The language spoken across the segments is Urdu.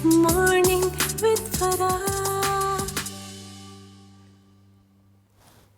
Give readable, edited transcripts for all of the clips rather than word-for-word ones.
Morning with Farah.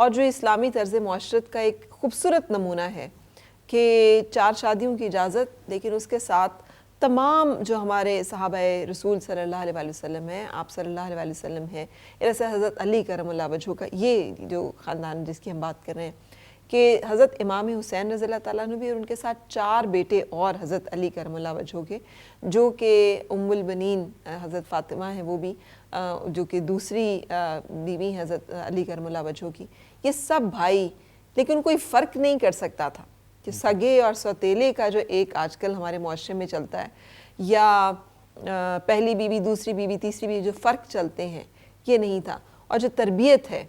اور جو اسلامی طرز معاشرت کا ایک خوبصورت نمونہ ہے کہ 4 شادیوں کی اجازت، لیکن اس کے ساتھ تمام جو ہمارے صحابہ رسول صلی اللہ علیہ وآلہ وسلم ہیں، آپ صلی اللہ علیہ وآلہ وسلم ہیں، ایسے حضرت علی کرم اللہ وجہہ کا یہ جو خاندان جس کی ہم بات کر رہے ہیں، کہ حضرت امام حسین رضی اللہ تعالیٰ عنہ بھی اور ان کے ساتھ 4 بیٹے اور حضرت علی کرم اللہ وجہہ کے، جو کہ ام البنین حضرت فاطمہ ہیں، وہ بھی جو کہ دوسری بیوی ہیں حضرت علی کرم اللہ وجہہ کی، یہ سب بھائی، لیکن کوئی فرق نہیں کر سکتا تھا کہ سگے اور سوتیلے کا جو ایک آج کل ہمارے معاشرے میں چلتا ہے، یا پہلی بیوی دوسری بیوی تیسری بیوی جو فرق چلتے ہیں، یہ نہیں تھا۔ اور جو تربیت ہے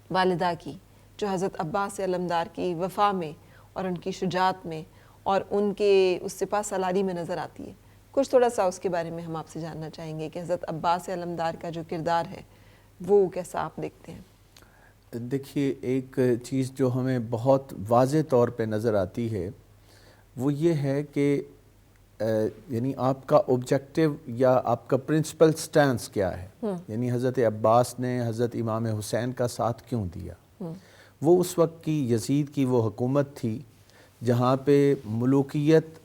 والدہ کی، جو حضرت عباس علمدار کی وفا میں اور ان کی شجاعت میں اور ان کے اس سپہ سالاری میں نظر آتی ہے، کچھ تھوڑا سا اس کے بارے میں ہم آپ سے جاننا چاہیں گے کہ حضرت عباس علمدار کا جو کردار ہے وہ کیسا آپ دیکھتے ہیں؟ دیکھیے، ایک چیز جو ہمیں بہت واضح طور پہ نظر آتی ہے وہ یہ ہے کہ یعنی آپ کا آبجیکٹیو یا آپ کا پرنسپل سٹینس کیا ہے، یعنی حضرت عباس نے حضرت امام حسین کا ساتھ کیوں دیا؟ وہ اس وقت کی یزید کی وہ حکومت تھی جہاں پہ ملوکیت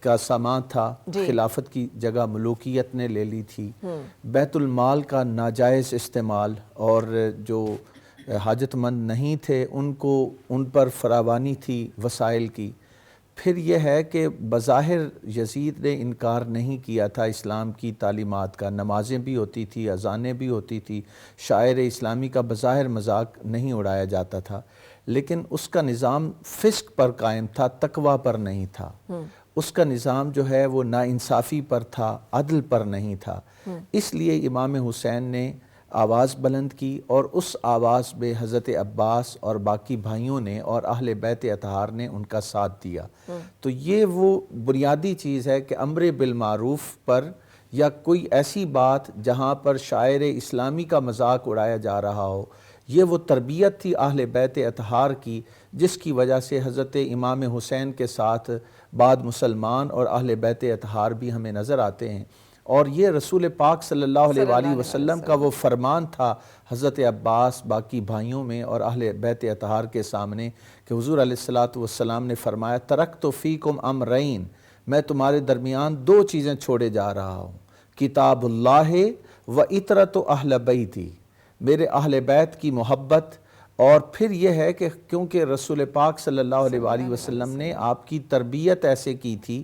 کا سامان تھا، خلافت کی جگہ ملوکیت نے لے لی تھی، بیت المال کا ناجائز استعمال، اور جو حاجت مند نہیں تھے ان پر فراوانی تھی وسائل کی۔ پھر یہ ہے کہ بظاہر یزید نے انکار نہیں کیا تھا اسلام کی تعلیمات کا، نمازیں بھی ہوتی تھی، اذانیں بھی ہوتی تھی، شاعر اسلامی کا بظاہر مذاق نہیں اڑایا جاتا تھا، لیکن اس کا نظام فسق پر قائم تھا، تقوی پر نہیں تھا۔ اس کا نظام جو ہے وہ ناانصافی پر تھا، عدل پر نہیں تھا۔ اس لیے امام حسین نے آواز بلند کی، اور اس آواز میں حضرت عباس اور باقی بھائیوں نے اور اہل بیت اطہار نے ان کا ساتھ دیا۔ تو یہ وہ بنیادی چیز ہے کہ امر بالمعروف پر یا کوئی ایسی بات جہاں پر شاعر اسلامی کا مذاق اڑایا جا رہا ہو، یہ وہ تربیت تھی اہل بیت اطہار کی، جس کی وجہ سے حضرت امام حسین کے ساتھ بعد مسلمان اور اہل بیت اطہار بھی ہمیں نظر آتے ہیں۔ اور یہ رسول پاک صلی اللہ علیہ وآلہ وسلم کا وہ فرمان تھا حضرت عباس باقی بھائیوں میں اور اہل بیت اطہار کے سامنے کہ حضور علیہ السلام نے فرمایا، ترکت فیکم امرین، میں تمہارے درمیان 2 چیزیں چھوڑے جا رہا ہوں، کتاب اللہ و اطرت اہل بیتی، میرے اہل بیت کی محبت، اور پھر یہ ہے کہ کیونکہ رسول پاک صلی اللہ علیہ وآلہ وسلم نے آپ کی تربیت ایسے کی تھی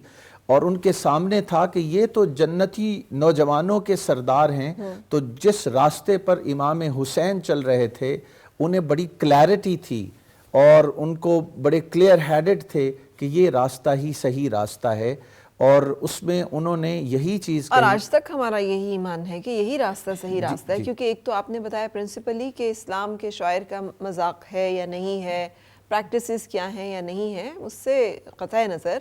اور ان کے سامنے تھا کہ یہ تو جنتی نوجوانوں کے سردار ہیں، تو جس راستے پر امام حسین چل رہے تھے انہیں بڑی کلیئرٹی تھی اور ان کو بڑے کلیئر ہیڈڈ تھے کہ یہ راستہ ہی صحیح راستہ ہے، اور اس میں انہوں نے یہی چیز اور آج تک ہمارا یہی ایمان ہے کہ یہی راستہ صحیح راستہ ہے، کیونکہ ایک تو آپ نے بتایا پرنسپلی کہ اسلام کے شاعر کا مذاق ہے یا نہیں ہے، پریکٹسز کیا ہیں یا نہیں ہیں، اس سے قطع نظر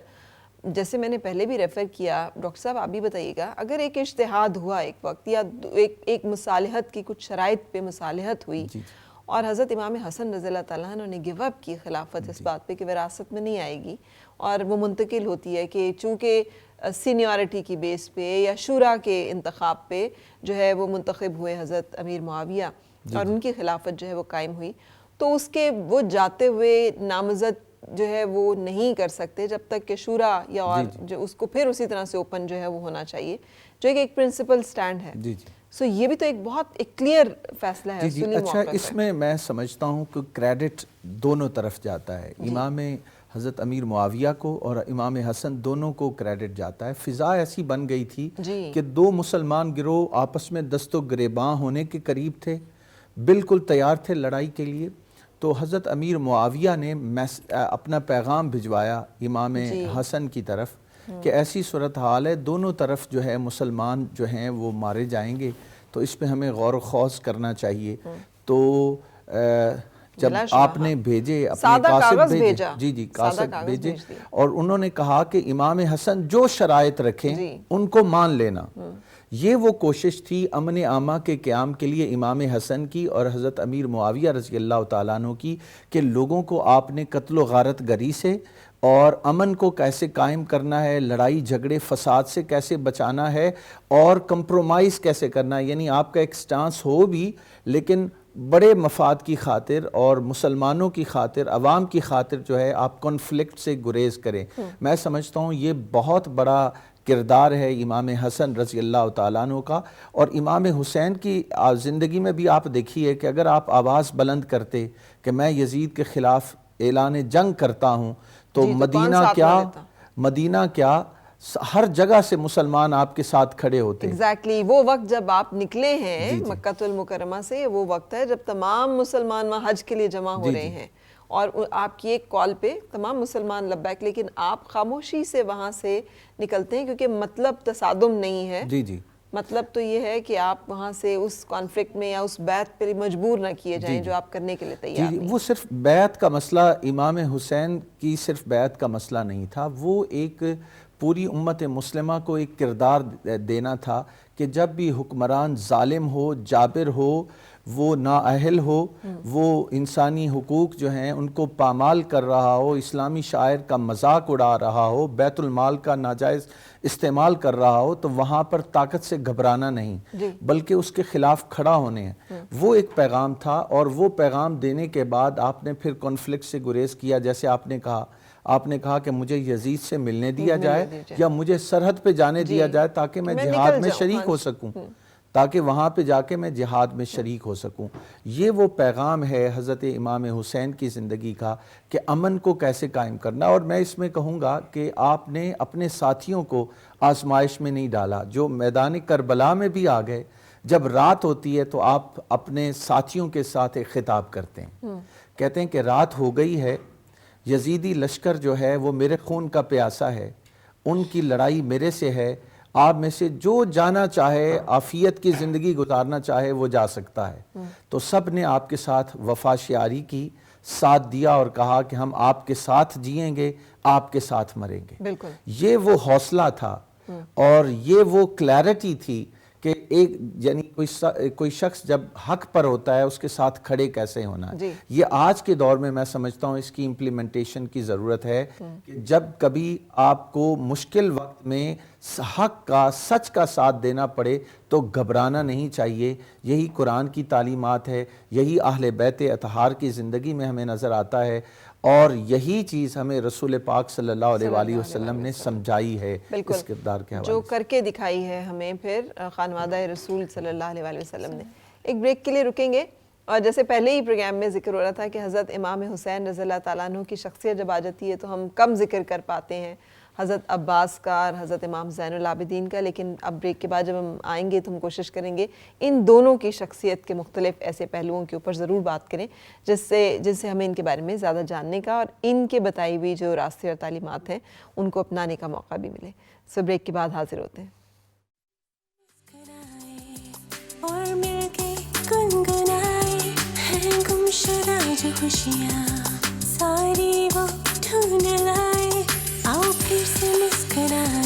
جیسے میں نے پہلے بھی ریفر کیا، ڈاکٹر صاحب آپ بھی بتائیے گا، اگر ایک اجتہاد ہوا ایک وقت یا ایک مصالحت کی کچھ شرائط پہ مصالحت ہوئی اور حضرت امام حسن رضی اللہ تعالیٰ عنہ نے گیو اپ کی خلافت اس بات پہ کہ وراثت میں نہیں آئے گی اور وہ منتقل ہوتی ہے کہ چونکہ سینیورٹی کی بیس پہ یا شورا کے انتخاب پہ جو ہے وہ منتخب ہوئے حضرت امیر معاویہ اور ان کی خلافت جو ہے وہ قائم ہوئی، تو اس کے وہ جاتے ہوئے نامزد جو ہے وہ نہیں کر سکتے جب تک کہ شورا یا اور جو اس کو پھر اسی طرح سے اوپن جو ہے وہ ہونا چاہیے، جو ایک پرنسپل سٹینڈ ہے۔ سو یہ بھی تو ایک بہت ایک کلیئر فیصلہ ہے۔ اچھا، اس میں سمجھتا ہوں کہ کریڈٹ دونوں طرف جاتا ہے، امام حضرت امیر معاویہ کو اور امام حسن دونوں کو کریڈٹ جاتا ہے۔ فضا ایسی بن گئی تھی کہ 2 مسلمان گروہ آپس میں دست و گریباں ہونے کے قریب تھے، بالکل تیار تھے لڑائی کے لیے، تو حضرت امیر معاویہ نے اپنا پیغام بھجوایا امام حسن کی طرف کہ ایسی صورتحال ہے، دونوں طرف جو ہے مسلمان جو ہیں وہ مارے جائیں گے، تو اس پہ ہمیں غور و خوض کرنا چاہیے۔ تو جب آپ نے بھیجے اپنے قاصد بھیجے، قاصد بھیجے، اور انہوں نے کہا کہ امام حسن جو شرائط رکھیں ان کو مان لینا، یہ وہ کوشش تھی امن عامہ کے قیام کے لیے امام حسن کی اور حضرت امیر معاویہ رضی اللہ تعالیٰ عنہ کی، کہ لوگوں کو آپ نے قتل و غارت گری سے اور امن کو کیسے قائم کرنا ہے، لڑائی جھگڑے فساد سے کیسے بچانا ہے اور کمپرومائز کیسے کرنا ہے، یعنی آپ کا ایک سٹانس ہو بھی لیکن بڑے مفاد کی خاطر اور مسلمانوں کی خاطر، عوام کی خاطر جو ہے آپ کنفلکٹ سے گریز کریں. میں سمجھتا ہوں یہ بہت بڑا کردار ہے امام حسن رضی اللہ تعالیٰ عنہ کا. اور امام حسین کی زندگی میں بھی آپ دیکھیے کہ اگر آپ آواز بلند کرتے کہ میں یزید کے خلاف اعلان جنگ کرتا ہوں تو مدینہ کیا ہر جگہ سے مسلمان آپ کے ساتھ کھڑے ہوتے ہیں. ایگزیکٹلی وہ وقت جب آپ نکلے ہیں مکہ المکرمہ سے، وہ وقت ہے جب تمام مسلمان وہاں حج کے لیے جمع ہو رہے ہیں، اور آپ کی ایک کال پہ تمام مسلمان لبیک، لیکن آپ خاموشی سے وہاں سے نکلتے ہیں کیونکہ مطلب تصادم نہیں ہے. مطلب تو یہ ہے کہ آپ وہاں سے اس کانفلکٹ میں یا اس بیعت پر مجبور نہ کیے جائیں جو آپ کرنے کے لیے تیار نہیں. وہ صرف بیعت کا مسئلہ، امام حسین کی صرف بیعت کا مسئلہ نہیں تھا، وہ ایک پوری امت مسلمہ کو ایک کردار دینا تھا کہ جب بھی حکمران ظالم ہو، جابر ہو، وہ نااہل ہو، وہ انسانی حقوق جو ہیں ان کو پامال کر رہا ہو، اسلامی شاعر کا مذاق اڑا رہا ہو، بیت المال کا ناجائز استعمال کر رہا ہو، تو وہاں پر طاقت سے گھبرانا نہیں بلکہ اس کے خلاف کھڑا ہونے ہیں. وہ ایک پیغام تھا، اور وہ پیغام دینے کے بعد آپ نے پھر کنفلکٹ سے گریز کیا. جیسے آپ نے کہا کہ مجھے یزید سے ملنے دیا جائے یا مجھے سرحد پہ جانے دیا جائے تاکہ میں جہاد میں شریک ہو سکوں، تاکہ وہاں پہ جا کے میں جہاد میں شریک ہو سکوں. یہ وہ پیغام ہے حضرت امام حسین کی زندگی کا کہ امن کو کیسے قائم کرنا. اور میں اس میں کہوں گا کہ آپ نے اپنے ساتھیوں کو آزمائش میں نہیں ڈالا. جو میدان کربلا میں بھی آ گئے، جب رات ہوتی ہے تو آپ اپنے ساتھیوں کے ساتھ ایک خطاب کرتے ہیں، کہتے ہیں کہ رات ہو گئی ہے، یزیدی لشکر جو ہے وہ میرے خون کا پیاسا ہے، ان کی لڑائی میرے سے ہے، آپ میں سے جو جانا چاہے، عافیت کی زندگی گزارنا چاہے وہ جا سکتا ہے. تو سب نے آپ کے ساتھ وفا شیاری کی، ساتھ دیا اور کہا کہ ہم آپ کے ساتھ جئیں گے، آپ کے ساتھ مریں گے. بالکل یہ وہ حوصلہ تھا اور یہ وہ کلیرٹی تھی کہ ایک یعنی کوئی شخص جب حق پر ہوتا ہے اس کے ساتھ کھڑے کیسے ہونا ہے. یہ آج کے دور میں میں سمجھتا ہوں اس کی امپلیمنٹیشن کی ضرورت ہے کہ جب کبھی آپ کو مشکل وقت میں حق کا، سچ کا ساتھ دینا پڑے تو گھبرانا نہیں چاہیے. یہی قرآن کی تعلیمات ہے، یہی اہل بیت اطہار کی زندگی میں ہمیں نظر آتا ہے، اور یہی چیز ہمیں رسول پاک صلی اللہ علیہ وآلہ وسلم نے سمجھائی ہے اس کردار کے حوالے سے، جو کر کے دکھائی ہے ہمیں پھر خانوادہ رسول صلی اللہ علیہ وآلہ وسلم نے. ایک بریک کے لیے رکیں گے، اور جیسے پہلے ہی پروگرام میں ذکر ہو رہا تھا کہ حضرت امام حسین رضی اللہ تعالیٰ عنہ کی شخصیت جب آ جاتی ہے تو ہم کم ذکر کر پاتے ہیں حضرت عباس کا اور حضرت امام زین العابدین کا. لیکن اب بریک کے بعد جب ہم آئیں گے تو ہم کوشش کریں گے ان دونوں کی شخصیت کے مختلف ایسے پہلوؤں کے اوپر ضرور بات کریں جس سے ہمیں ان کے بارے میں زیادہ جاننے کا اور ان کے بتائی ہوئی جو راستے اور تعلیمات ہیں ان کو اپنانے کا موقع بھی ملے. سو بریک کے بعد حاضر ہوتے ہیں. اور مل کے گنگنائے ہیں گمشدہ جو خوشیاں ساری وہ ڈھونڈ لائے، آؤ پھر سے مسکرائے.